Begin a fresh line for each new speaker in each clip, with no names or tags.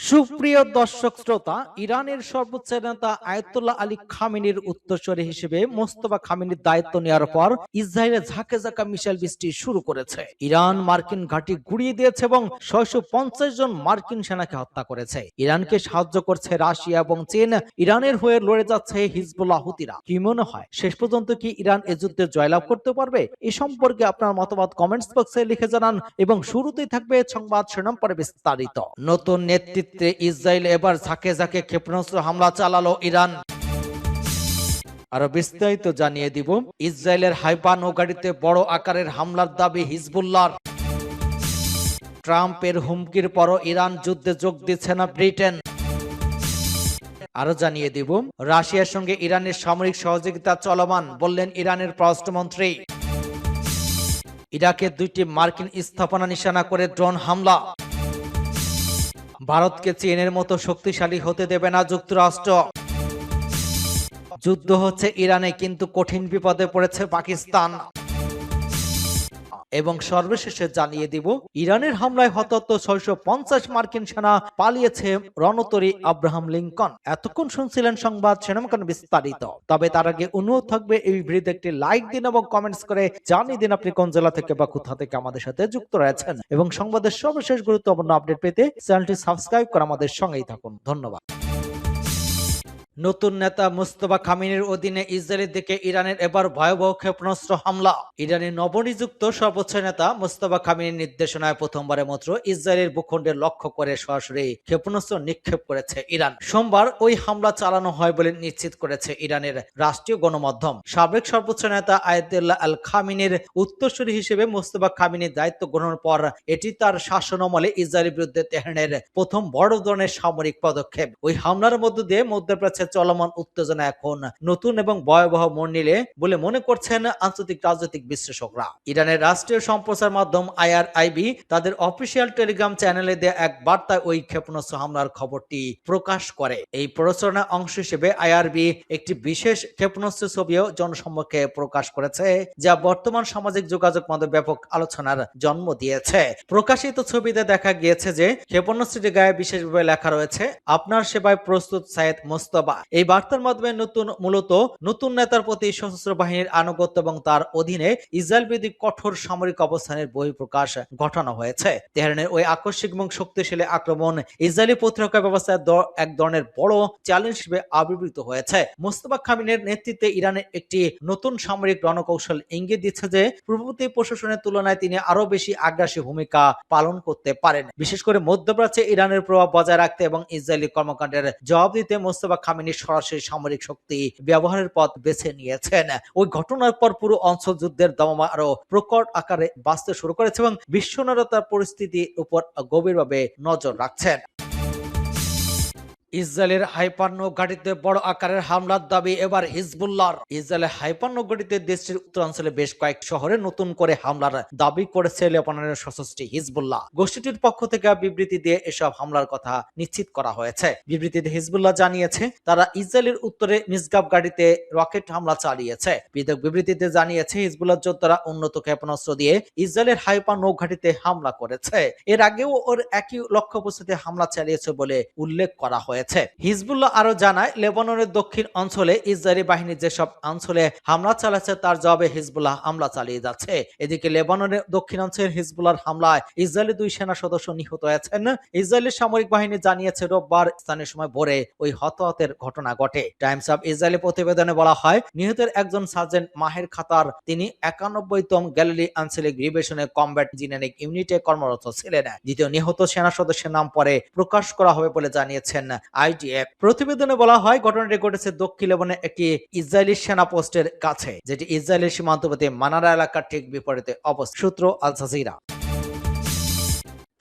সুপ্রিয় দর্শক শ্রোতা, ইরানের সর্বোচ্চ নেতা আয়াতুল্লাহ আলী খামেনির উত্তরসূরি হিসেবে মোস্তফা খামেনির দায়িত্ব নেওয়ার পর ইসরায়েলে ঝাঁকে ঝাঁকা মিসাইল বৃষ্টি শুরু করেছে। ইরান মার্কিন ঘাঁটি গুড়িয়ে দিয়েছে এবং 650 জন মার্কিন সেনাকে হত্যা করেছে। ইরানকে সাহায্য করছে রাশিয়া এবং চীন। ইরানের হয়ে লড়ে যাচ্ছে হিজবুল্লাহ হুতিরা। কি মনে হয়, শেষ পর্যন্ত কি ইরান এ যুদ্ধে জয়লাভ করতে পারবে? এ সম্পর্কে আপনার মতামত কমেন্টস বক্সে লিখে জানান এবং শুরুতেই থাকবে সংবাদ শিরোনাম পরে বিস্তারিত। নতুন নেতৃত্বে ইসরায়েল এবার ঝাঁকে ঝাঁকে ক্ষেপণাস্ত্র হামলা চালালো ইরান। আরো বিস্তারিত জানিয়ে দিব। ইসরায়েলের হাইফা নৌঘাঁটিতে বড় আকারের হামলার দাবি হিজবুল্লাহর। ট্রাম্পের হুমকির পরও ইরান যুদ্ধে যোগ দিচ্ছে না ব্রিটেন। আরো জানিয়ে দিব, রাশিয়ার সঙ্গে ইরানের সামরিক সহযোগিতা চলমান, বললেন ইরানের পররাষ্ট্রমন্ত্রী। ইরাকে 2টি মার্কিন স্থাপনা নিশানা করে ড্রোন হামলা। ভারতকে চীনের মতো শক্তিশালী হতে দেবে না যুক্তরাষ্ট্র। যুদ্ধ হচ্ছে ইরানে, কিন্তু কঠিন বিপদে পড়েছে পাকিস্তান। এবং সর্বশেষে জানিয়ে দিব, ইরানের হামলায় হতাহত 650 মার্কিন সেনা, পালিয়েছে রণতরী আব্রাহাম লিঙ্কন। এতক্ষণ শুনছিলেন সংবাদ শিরোনাম বিস্তারিত। তবে তার আগে অনুরোধ থাকবে, এই ভিডিওতে একটি লাইক দিন এবং কমেন্টস করে জানিয়ে দিন আপনি কোন জেলা থেকে বা কোথা থেকে আমাদের সাথে যুক্ত রয়েছেন। এবং সংবাদের সর্বশেষ গুরুত্বপূর্ণ আপডেট পেতে চ্যানেলটি সাবস্ক্রাইব করে আমাদের সঙ্গেই থাকুন। ধন্যবাদ। নতুন নেতা মোস্তফা খামেনির অধীনে ইসরায়েলের দিকে ইরানের এবার ভয়াবহ ক্ষেপণাস্ত্র হামলা। ইরানের নবনিযুক্ত সর্বোচ্চ নেতা মোস্তফা খামেনির নির্দেশনায় প্রথমবারের মতো ইসরায়েলের ভূখণ্ডে লক্ষ্য করে সরাসরি ক্ষেপণাস্ত্র নিক্ষেপ করেছে ইরান। সোমবার ওই হামলা চালানো হয় বলে নিশ্চিত করেছে ইরানের রাষ্ট্রীয় গণমাধ্যম। সাবেক সর্বোচ্চ নেতা আয়াতুল্লাহ আল খামেনির উত্তরসূরি হিসেবে মোস্তফা খামেনির দায়িত্ব গ্রহণের পর এটি তার শাসনামলে ইসরায়েলের বিরুদ্ধে তেহরানের প্রথম বড় ধরনের সামরিক পদক্ষেপ। ওই হামলার মধ্য দিয়ে মধ্যপ্রাচ্যে চলমান উত্তেজনা এখন নতুন এবং ভয়াবহ মোড় নিলে বলে মনে করছেন আন্তর্জাতিক রাজনৈতিক বিশ্লেষকরা। ইরানের রাষ্ট্রীয় সম্প্রচার মাধ্যম IRIB তাদের অফিসিয়াল টেলিগ্রাম চ্যানেলে দেয়া এক বার্তায় ওই ক্ষেপণাস্ত্র হামলার খবরটি প্রকাশ করে। এই প্রচারণার অংশ হিসেবে IRIB একটি বিশেষ ক্ষেপণাস্ত্রের ছবিও জনসম্মুখে প্রকাশ করেছে, যা বর্তমান সামাজিক যোগাযোগ মাধ্যমে ব্যাপক আলোচনার জন্ম দিয়েছে। প্রকাশিত ছবিতে দেখা গিয়েছে যে ক্ষেপণাস্ত্রটির গায়ে বিশেষভাবে লেখা রয়েছে, আপনার সেবায় প্রস্তুত সাইয়েদ মোস্তফা। এই বার্তার মাধ্যমে মূলত নতুন নেতার প্রতি সশস্ত্র বাহিনীর আনুগত্য এবং তার অধীনে ইসরায়েল বিরোধী কঠোর সামরিক অবস্থানের বহিঃপ্রকাশ ঘটানো হয়েছে। তেহরানের ওই আকস্মিক এবং শক্তিশালী আক্রমণ ইসরায়েলি প্রতিরক্ষা ব্যবস্থায় এক ধরনের বড় চ্যালেঞ্জ হিসেবে আবির্ভূত হয়েছে। মোস্তফা খামেনির নেতৃত্বে ইরানের একটি নতুন সামরিক রণকৌশল ইঙ্গিত দিচ্ছে যে পূর্ববর্তী প্রশাসনের তুলনায় তিনি আরো বেশি আগ্রাসী ভূমিকা পালন করতে পারেন, বিশেষ করে মধ্যপ্রাচ্যে ইরানের প্রভাব বজায় রাখতে এবং ইসরায়েলি কর্মকাণ্ডের জবাব দিতে। মোস্তফা খামেনি সরাসরি সামরিক শক্তি ব্যবহারের পথ বেছে নিয়েছেন। ওই ঘটনার পর পুরো অঞ্চল যুদ্ধের দামামা আরো প্রকট আকারে বাঁচতে শুরু করেছে এবং বিশ্বনারা তার পরিস্থিতির উপর গভীরভাবে নজর রাখছেন। ইসরায়েলের হাইফা নৌঘাঁটিতে বড় আকারের হামলার দাবি এবার হিজবুল্লাহর। ইসরায়েলের হাইফা নৌঘাঁটিতে দেশটির উত্তরাঞ্চলে বেশ কয়েক শহরে নতুন করে হামলার দাবি করেছে লেবাননের সশস্ত্র হিজবুল্লাহ। গোষ্ঠীটির পক্ষ থেকে বিবৃতি দিয়ে এসব হামলার কথা নিশ্চিত করা হয়েছে। বিবৃতিতে হিজবুল্লাহ জানিয়েছে তারা ইসরায়েলের উত্তরে মিসগাব ঘাঁটিতে রকেট হামলা চালিয়েছে। পৃথক বিবৃতিতে জানিয়েছে হিজবুল্লাহ যোদ্ধারা উন্নত ক্ষেপণাস্ত্র দিয়ে ইসরায়েলের হাইফা নৌঘাঁটিতে হামলা করেছে। এর আগেও ওর একই লক্ষ্যবস্তুতে হামলা চালিয়েছে বলে উল্লেখ করা হয়েছে। হিজবুল্লাহ আরো জানায়, লেবাননের দক্ষিণ অঞ্চলে ইসরায়েলি বাহিনী যেসব অঞ্চলে হামলা চালাচ্ছে তার জবাবে হিজবুল্লাহ হামলা চালিয়ে যাচ্ছে। এদিকে লেবাননের দক্ষিণাঞ্চলের হিজবুল্লাহর হামলায় ইসরায়েলি 2 সেনা সদস্য নিহত হয়েছেন। ইসরায়েলের সামরিক বাহিনী জানিয়েছে রোববার স্থানীয় সময় ভোরে ওই হতাহতের ঘটনা ঘটে। টাইমস অফ ইসরায়েলি প্রতিবেদনে বলা হয়, নিহতের একজন সার্জেন্ট মাহের খাতার, তিনি 91তম গ্যালিলি আঞ্চলিক ডিভিশনের কমব্যাট ইঞ্জিনিয়ারিং ইউনিটে কর্মরত ছিলেন। দ্বিতীয় নিহত সেনা সদস্যের নাম পরে প্রকাশ করা হবে বলে জানিয়েছেন IDF। প্রতিবেদনে বলা হয়, ঘটনাটি ঘটেছে দক্ষিণ লেবাননের একটি ইসরায়েলি সেনা পোস্টের কাছে, যেটি ইসরায়েলের সীমান্তবর্তী মানারা এলাকার ঠিক বিপরীতে অবস্থিত। সূত্র আল জাজিরা।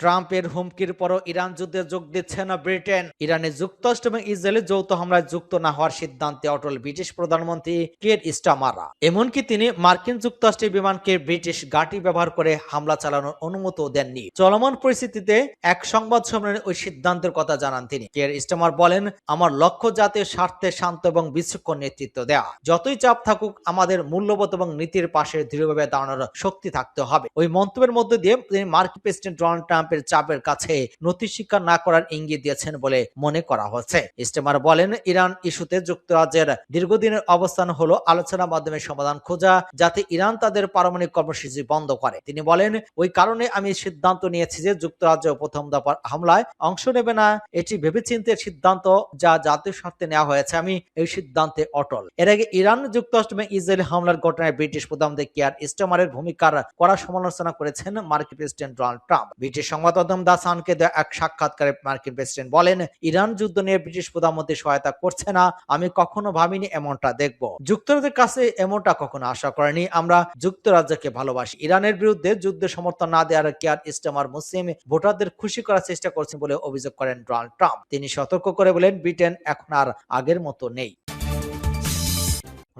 ট্রাম্পের হুমকির পরও ইরান যুদ্ধে যোগ দিচ্ছে না ব্রিটেন। ইরানে যুক্তরাষ্ট্র এবং ইসরায়েলের যৌথ হামলায় যুক্ত না হওয়ার সিদ্ধান্তে অটল ব্রিটিশ প্রধানমন্ত্রী কিয়ের স্টারমার। এমনকি তিনি মার্কিন যুক্তরাষ্ট্রের বিমানকে ব্রিটিশ ঘাঁটি ব্যবহার করে হামলা চালানোর অনুমতিও দেননি। চলমান পরিস্থিতিতে এক সংবাদ সম্মেলনে ওই সিদ্ধান্তের কথা জানান তিনি। কিয়ের স্টারমার বলেন, আমার লক্ষ্য জাতীয় স্বার্থে শান্ত এবং বিচক্ষণ নেতৃত্ব দেওয়া। যতই চাপ থাকুক, আমাদের মূল্যবোধ এবং নীতির পাশে দৃঢ়ভাবে দাঁড়ানোর শক্তি থাকতে হবে। ওই মন্তব্যের মধ্যে দিয়ে তিনি মার্কিন প্রেসিডেন্ট ডোনাল্ড ট্রাম্প ট্রাম্পের চাপের কাছে নথি স্বীকার না করার ইঙ্গিত দিয়েছেন বলে মনে করা হচ্ছে। স্টেমার বলেন, ইরান ইস্যুতে যুক্তরাজ্যের দীর্ঘদিনের অবস্থান হলো আলোচনার মাধ্যমে সমাধান খোঁজা, যাতে ইরান তাদের পারমাণবিক কর্মসূচি বন্ধ করে। তিনি বলেন, ওই কারণে আমি সিদ্ধান্ত নিয়েছি যে যুক্তরাজ্য প্রথম দফার হামলায় অংশ নেবে না। এটি ভেবেচিন্তে সিদ্ধান্ত, যা জাতীয় স্বার্থে নেওয়া হয়েছে। আমি এই সিদ্ধান্তে অটল। এর আগে ইরান যুক্তরাষ্ট্র ইসরায়েলি হামলার ঘটনায় ব্রিটিশ প্রধানমন্ত্রী কিয়ার স্টারমারের ভূমিকার কড়া সমালোচনা করেছেন মার্কিন প্রেসিডেন্ট ডোনাল্ড ট্রাম্প। ব্রিটিশ সংবাদ মাধ্যম দ্য সানকে দেওয়া এক সাক্ষাৎকারে মার্কিন প্রেসিডেন্ট বলেন, ইরান যুদ্ধ নিয়ে ব্রিটিশ প্রধানমন্ত্রী সহায়তা করছে না। আমি কখনো ভাবিনি এমনটা দেখব। যুক্তরাজ্যের কাছে এমনটা কখনো আশা করেনি। আমরা যুক্তরাজ্যকে ভালোবাসি। ইরানের বিরুদ্ধে যুদ্ধে সমর্থন না দেওয়ার কিয়ার স্টারমার মুসলিম ভোটারদের খুশি করার চেষ্টা করছেন বলে অভিযোগ করেন ডোনাল্ড ট্রাম্প। তিনি সতর্ক করে বলেন, ব্রিটেন এখন আর আগের মতো নেই।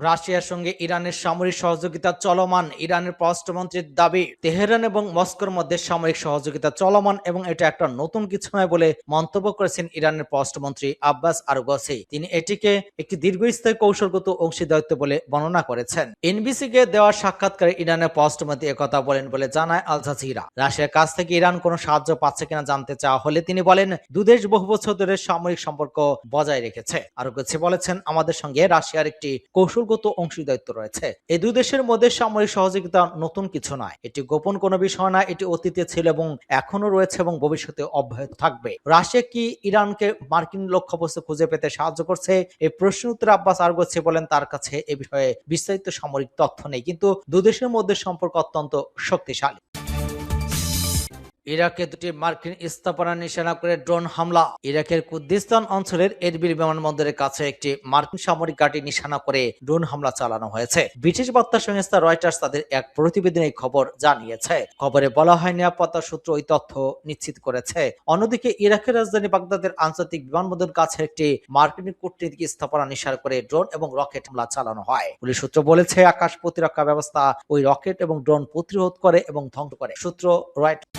রাশিয়ার সঙ্গে ইরানের সামরিক সহযোগিতা চলমান। ইরানের পররাষ্ট্রমন্ত্রীর দাবি, তেহরান এবং মস্কোর মধ্যে সামরিক সহযোগিতা চলমান এবং এটা একটা নতুন কিছু নয় বলে মন্তব্য করেছেন ইরানের পররাষ্ট্রমন্ত্রী আব্বাস আরগচি। তিনি এটিকে একটি দীর্ঘস্থায়ী কৌশলগত অংশীদারিত্ব বলে বর্ণনা করেছেন। এনবিসিকে দেওয়া সাক্ষাৎকারে ইরানের পররাষ্ট্রমন্ত্রী একথা বলেন বলে জানায় আল জাজিরা। রাশিয়ার কাছ থেকে ইরান কোনো সাহায্য পাচ্ছে কিনা জানতে চাওয়া হলে তিনি বলেন, দুদেশ বহু বছর ধরে সামরিক সম্পর্ক বজায় রেখেছে। আরগচি বলেছেন, আমাদের সঙ্গে রাশিয়ার একটি কৌশলগত অংশীদারিত্ব রয়েছে। এই দুই দেশের মধ্যে সামরিক সহযোগিতা নতুন কিছু নয়। এটি গোপন কোনো বিষয় না। এটি অতীতে ছিল এবং এখনো রয়েছে এবং ভবিষ্যতে অব্যাহত থাকবে। রাশিয়া কি ইরানকে মার্কিন লক্ষ্যবস্তু খুঁজে পেতে সাহায্য করছে? এই প্রশ্ন উত্তরে আব্বাস আরগচি বলেন, তার কাছে এ বিষয়ে বিস্তারিত সামরিক তথ্য নেই, কিন্তু দুই দেশের মধ্যে সম্পর্ক অত্যন্ত শক্তিশালী। ইরাকে দুটি মার্কিন স্থাপনা নিশানা করে ড্রোন হামলা। ইরাকের কুর্দিস্তান অঞ্চলের এরবিল বিমানবন্দরের কাছে একটি মার্কিন সামরিক ঘাঁটি নিশানা করে ড্রোন হামলা চালানো হয়েছে। ব্রিটিশ বার্তা সংস্থা রয়টার্স তাদের এক প্রতিবেদনে এই খবর জানিয়েছে। খবরে বলা হয়, নিরাপত্তা সূত্র ওই তথ্য নিশ্চিত করেছে। অন্যদিকে ইরাকের রাজধানী বাগদাদের আন্তর্জাতিক বিমানবন্দরের কাছে একটি মার্কিন কূটনৈতিক স্থাপনা নিশানা করে ড্রোন এবং রকেট হামলা চালানো হয়। পুলিশ সূত্র বলেছে, আকাশ প্রতিরক্ষা ব্যবস্থা ওই রকেট এবং ড্রোন প্রতিরোধ করে এবং ধ্বংস করে। সূত্র রয়টার্স।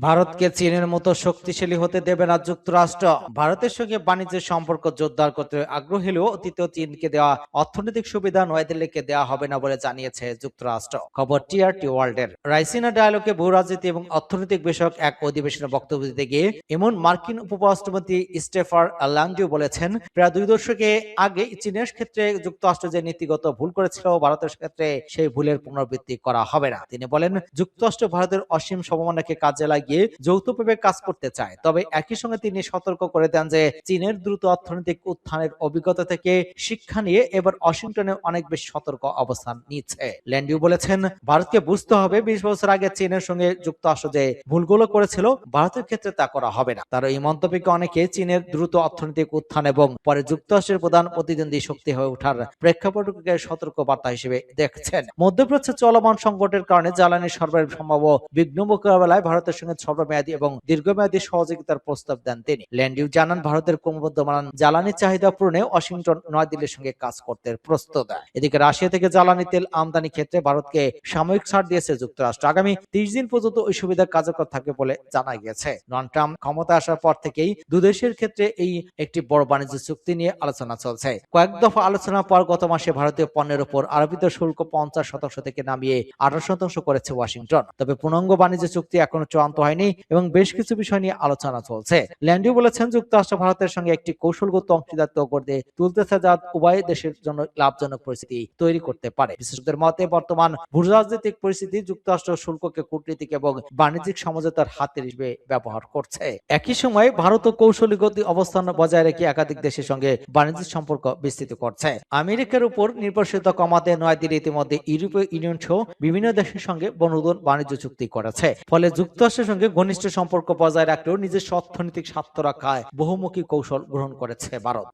ভারতকে চীনের মতো শক্তিশালী হতে দেবে না যুক্তরাষ্ট্র। ভারতের সঙ্গে বাণিজ্যের সম্পর্ক জোরদার করতে আগ্রহী হলেও অতীতে চীনকে দেওয়া অর্থনৈতিক সুবিধা নয়াদিল্লিকে দেওয়া হবে না বলে জানিয়েছে যুক্তরাষ্ট্র। খবর টিআরটি ওয়ার্ল্ডের। রাইসিনা ডায়ালগে ভূ রাজনীতি এবং অর্থনৈতিক বিষয়ক এক অধিবেশনে বক্তব্য দিতে গিয়ে এমন মার্কিন উপরাষ্ট্রপতি স্টেফান ল্যান্ডিও বলেছেন, প্রায় 2 দশকে আগে চীনের ক্ষেত্রে যুক্তরাষ্ট্র যে নীতিগত ভুল করেছিল, ভারতের ক্ষেত্রে সেই ভুলের পুনরাবৃত্তি করা হবে না। তিনি বলেন, যুক্তরাষ্ট্র ভারতের অসীম সম্ভাবনাকে কাজে লাগিয়ে যৌথভাবে কাজ করতে চায়। তবে একই সঙ্গে তিনি সতর্ক করে দেন যে চীনের দ্রুত অর্থনৈতিক উত্থানের অভিজ্ঞতা থেকে শিক্ষা নিয়ে এবার ওয়াশিংটনে অনেক বেশি সতর্ক অবস্থান নিচ্ছে। ল্যান্ডিও বলেছেন, ভারতকে বুঝতে হবে 20 বছর আগে চীনের সঙ্গে যুক্তরাষ্ট্র যে ভুলগুলো করেছিল, ভারতের ক্ষেত্রে তা করা হবে না। তার এই মন্তব্যকে অনেকে চীনের দ্রুত অর্থনৈতিক উত্থান এবং পরে যুক্তরাষ্ট্রের প্রধান প্রতিদ্বন্দ্বী শক্তি হয়ে ওঠার প্রেক্ষাপটকে সতর্ক বার্তা হিসেবে দেখছেন। মধ্যপ্রাচ্যে চলমান সংকটের কারণে জ্বালানি সরবরাহের সম্ভাব্য বিঘ্ন মোকাবেলায় ভারতের সঙ্গে স্বল্পমেয়াদী এবং দীর্ঘমেয়াদী সহযোগিতার প্রস্তাব দেন তিনি। ল্যান্ডিও জানান, ভারতের ক্রমবর্ধমান জ্বালানি চাহিদা পূরণে ওয়াশিংটন নয়াদিল্লির সঙ্গে কাজ করতে প্রস্তুত। এদিকে রাশিয়া থেকে জ্বালানি তেল আমদানি ক্ষেত্রে ভারতকে সাময়িক ছাড় দিয়েছে যুক্তরাষ্ট্র। আগামী 30 দিন পর্যন্ত ওই সুবিধা কার্যকর থাকবে বলে জানা গেছে। ডোনাল্ড ট্রাম্প ক্ষমতায় আসার পর থেকেই দুই দেশের ক্ষেত্রে এই একটি বড় বাণিজ্য চুক্তি নিয়ে আলোচনা চলছে। কয়েক দফা আলোচনার পর গত মাসে ভারতীয় পণ্যের উপর আরোপিত শুল্ক 50% থেকে নামিয়ে 18% করেছে ওয়াশিংটন। তবে পূর্ণাঙ্গ বাণিজ্য চুক্তি এখনো চূড়ান্ত হয়নি এবং বেশ কিছু বিষয় নিয়ে আলোচনা চলছে। ল্যান্ডিও বলেছেন, যুক্তরাষ্ট্র ভারতের সঙ্গে একটি কৌশলগত অংশীদারিত্ব গড়ে তুলতেছে, যা উভয় দেশের জন্য লাভজনক পরিস্থিতি তৈরি করতে পারে। বিশেষজ্ঞদের মতে, বর্তমান ভূরাজনৈতিক পরিস্থিতি যুক্তরাষ্ট্র শুল্ককে কূটনীতিক এবং বাণিজ্যিক সমঝোতার হাতের হিসেবে ব্যবহার করছে। একই সময় ভারত কৌশলগত অবস্থান বজায় রেখে একাধিক দেশের সঙ্গে বাণিজ্যিক সম্পর্ক বিস্তৃত করছে। আমেরিকার উপর নির্ভরশীলতা কমাতে নয়াদিল্লি ইতিমধ্যে ইউরোপীয় ইউনিয়ন সহ বিভিন্ন দেশের সঙ্গে বন্ধুত্ব বাণিজ্য চুক্তি করেছে। ফলে যুক্তরাষ্ট্রের সঙ্গে ঘনিষ্ঠ সম্পর্ক বজায় রাখলেও নিজস্ব অর্থনৈতিক স্বার্থ রক্ষায় বহুমুখী কৌশল গ্রহণ করেছে ভারত।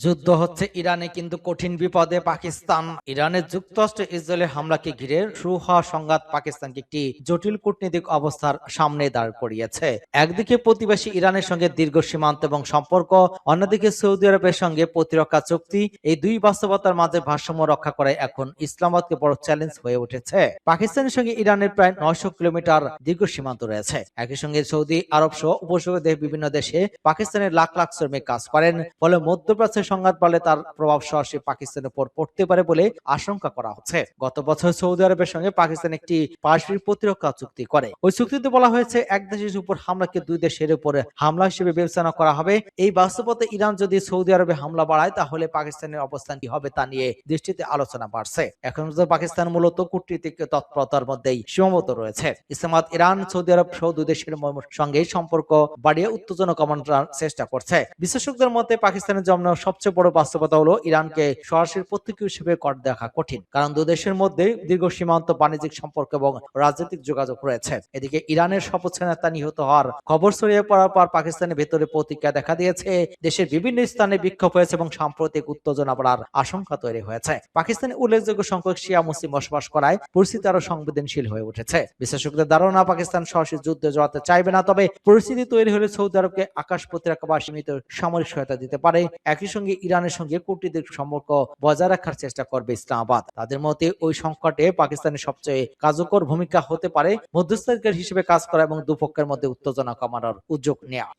যুদ্ধ হচ্ছে ইরানে, কিন্তু কঠিন বিপদে পাকিস্তান। ইরানের যুক্তরাষ্ট্র ইসরায়েলের হামলাকে ঘিরে শুরু হওয়া সংঘাত পাকিস্তানকে একটি জটিল কূটনৈতিক অবস্থার সামনে দাঁড় করিয়েছে। একদিকে প্রতিবেশী ইরানের সঙ্গে দীর্ঘ সীমান্ত এবং সম্পর্ক, অন্যদিকে সৌদি আরবের সঙ্গে প্রতিরক্ষা চুক্তি। এই দুই বাস্তবতার মাঝে ভারসাম্য রক্ষা করে এখন ইসলামাবাদকে বড় চ্যালেঞ্জ হয়ে উঠেছে। পাকিস্তানের সঙ্গে ইরানের প্রায় 900 কিলোমিটার দীর্ঘ সীমান্ত রয়েছে। একই সঙ্গে সৌদি আরব সহ উপসাগরীয় বিভিন্ন দেশে পাকিস্তানের লাখ লাখ শ্রমিক কাজ করেন। ফলে মধ্যপ্রাচ্যে মধ্যকালীন সংঘাত বাড়লে তার প্রভাব সরাসরি পাকিস্তানের উপর পড়তে পারে বলে আশঙ্কা করা হচ্ছে। গত বছর সৌদি আরবের সঙ্গে পাকিস্তান একটি পারস্পরিক প্রতিরক্ষা চুক্তি করে। ওই চুক্তিতে বলা হয়েছে এক দেশের উপর হামলাকে দুই দেশের উপরে হামলা হিসেবে বিবেচনা করা হবে। এই বাস্তবতা ইরান যদি সৌদি আরবে হামলা বাড়ায় তাহলে পাকিস্তানের অবস্থান কি হবে তা নিয়ে দৃষ্টিতে আলোচনা বাড়ছে। এখন পাকিস্তান মূলত কূটনীতিক তৎপরতার মধ্যেই সীমাবদ্ধ রয়েছে। ইসলামাবাদ ইরান সৌদি আরব সহ দুই দেশের সঙ্গে সম্পর্ক বাড়িয়ে উত্তেজনা কমানোর চেষ্টা করছে। বিশেষজ্ঞদের মতে পাকিস্তানের জন্য সবচেয়ে বড় বাস্তবতা হলো ইরানকে সরাসরি প্রতিক্রিয়া হিসেবে কর দেখা কঠিন, কারণ দুই দেশের মধ্যে দীর্ঘ সীমান্ত বাণিজ্যিক সম্পর্ক এবং রাজনৈতিক যোগাযোগ রয়েছে। এদিকে ইরানের সর্বোচ্চ নেতা নিহত হওয়ার খবর ছড়িয়ে পড়ার পর পাকিস্তানের ভেতরে প্রতিক্রিয়া দেখা দিয়েছে। দেশের বিভিন্ন স্থানে বিক্ষোভ হয়েছে এবং সাম্প্রতিক উত্তেজনা বাড়ার আশঙ্কা তৈরি হয়েছে। পাকিস্তানে উল্লেখযোগ্য সংখ্যক শিয়া মুসলিম বসবাস করায় পরিস্থিতি আরো সংবেদনশীল হয়ে উঠেছে। বিশেষজ্ঞদের ধারণা পাকিস্তান সরাসরি যুদ্ধে জড়াতে চাইবে না, তবে পরিস্থিতি তৈরি হলে সৌদি আরবকে আকাশ প্রতিরক্ষা বা সীমিত সামরিক সহায়তা দিতে পারে। একই সঙ্গে ইরানের সঙ্গে কূটনৈতিক সম্পর্ক বজায় রাখার চেষ্টা করবে ইসলামাবাদ। তাদের মতে ওই সংকটে পাকিস্তানের সবচেয়ে কার্যকর ভূমিকা হতে পারে মধ্যস্থতাকারী হিসেবে কাজ করা এবং দুপক্ষের মধ্যে উত্তেজনা কমানোর উদ্যোগ নেওয়া।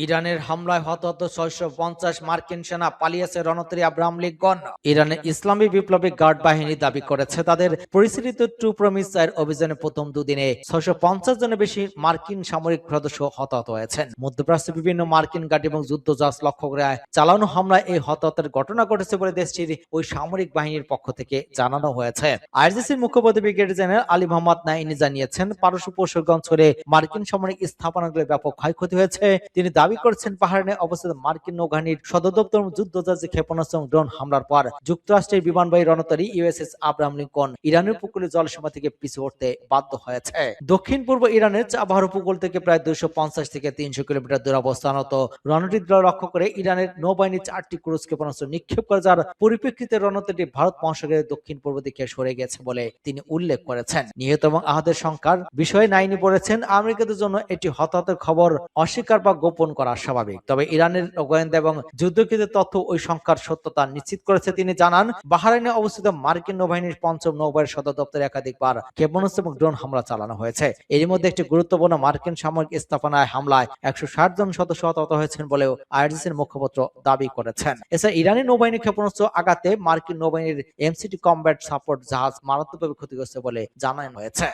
ইরানের হামলায় হতাহত 650 মার্কিন সেনা, পালিয়েছে রণতরী আব্রাহাম লিঙ্কন। ইরানের ইসলামী বিপ্লবী গার্ড বাহিনী দাবি করেছে তাদের পরিচালিত ট্রু প্রমিস এর অভিযানে প্রথম দুদিনে 650 জনের বেশি মার্কিন সামরিক সদস্য হতাহত হয়েছেন। মধ্যপ্রাচ্যে বিভিন্ন মার্কিন ঘাঁটি এবং যুদ্ধজাহাজ লক্ষ্য করে চালানো হামলায় এই হতাহতের ঘটনা ঘটেছে বলে দেশটির ওই সামরিক বাহিনীর পক্ষ থেকে জানানো হয়েছে। আইআরজিসির মুখপাত্র ব্রিগেডিয়ার জেনারেল আলী মোহাম্মদ নাইনি জানিয়েছেন, পারস্য উপসাগর অঞ্চলে মার্কিন সামরিক স্থাপনাগুলোর ব্যাপক ক্ষয়ক্ষতি হয়েছে। তিনি দাবি করছেন বাহরাইনে অবস্থিত মার্কিন নৌবাহিনীর সদর দপ্তর যুদ্ধজাহাজে ক্ষেপণাস্ত্র এবং ড্রোন হামলার পর যুক্তরাষ্ট্রের বিমানবাহী রণতরী ইউএসএস আব্রাহাম লিঙ্কন ইরানের উপকূলীয় জলসীমা থেকে পিছু উঠতে বাধ্য হয়েছে। দক্ষিণ পূর্ব ইরানের চাবাহর উপকূল থেকে প্রায় 250 থেকে 300 কিলোমিটার দূরে অবস্থানরত রণতরী লক্ষ্য করে ইরানের নৌবাহিনী 4টি ক্রুজ ক্ষেপণাস্ত্র নিক্ষেপ করে, যার পরিপ্রেক্ষিতে রণতরীটি ভারত মহাসাগরের দক্ষিণ পূর্ব দিকে সরে গেছে বলে তিনি উল্লেখ করেছেন। নিহত এবং আহতের সংখ্যার বিষয়ে নাইনি বলেছেন, আমেরিকাদের জন্য এটি হতাহতের খবর অস্বীকার বা গোপন করা স্বাভাবিক, তবে ইরানের গোয়েন্দা এবং যুদ্ধকৃত তথ্য ওই সংখ্যার সত্যতা নিশ্চিত করেছে। তিনি জানান, বাহরাইনে অবস্থিত মার্কিন নৌবাহিনীর 5ম নৌবাহিনীর সদর দপ্তরে একাধিকবার ক্ষেপণাস্ত্র এবং ড্রোন হামলা চালানো হয়েছে। এর মধ্যে একটি গুরুত্বপূর্ণ মার্কিন সামরিক স্থাপনায় হামলায় 160 জন সদস্য হতাহত হয়েছেন বলেও আইআরজিসির মুখপাত্র দাবি করেছেন। এছাড়া ইরানি নৌবাহিনীর ক্ষেপণাস্ত্র আঘাতে মার্কিন নৌবাহিনীর এমসিটি কমব্যাট সাপোর্ট জাহাজ মারাত্মকভাবে ক্ষতিগ্রস্ত বলে জানানো হয়েছে।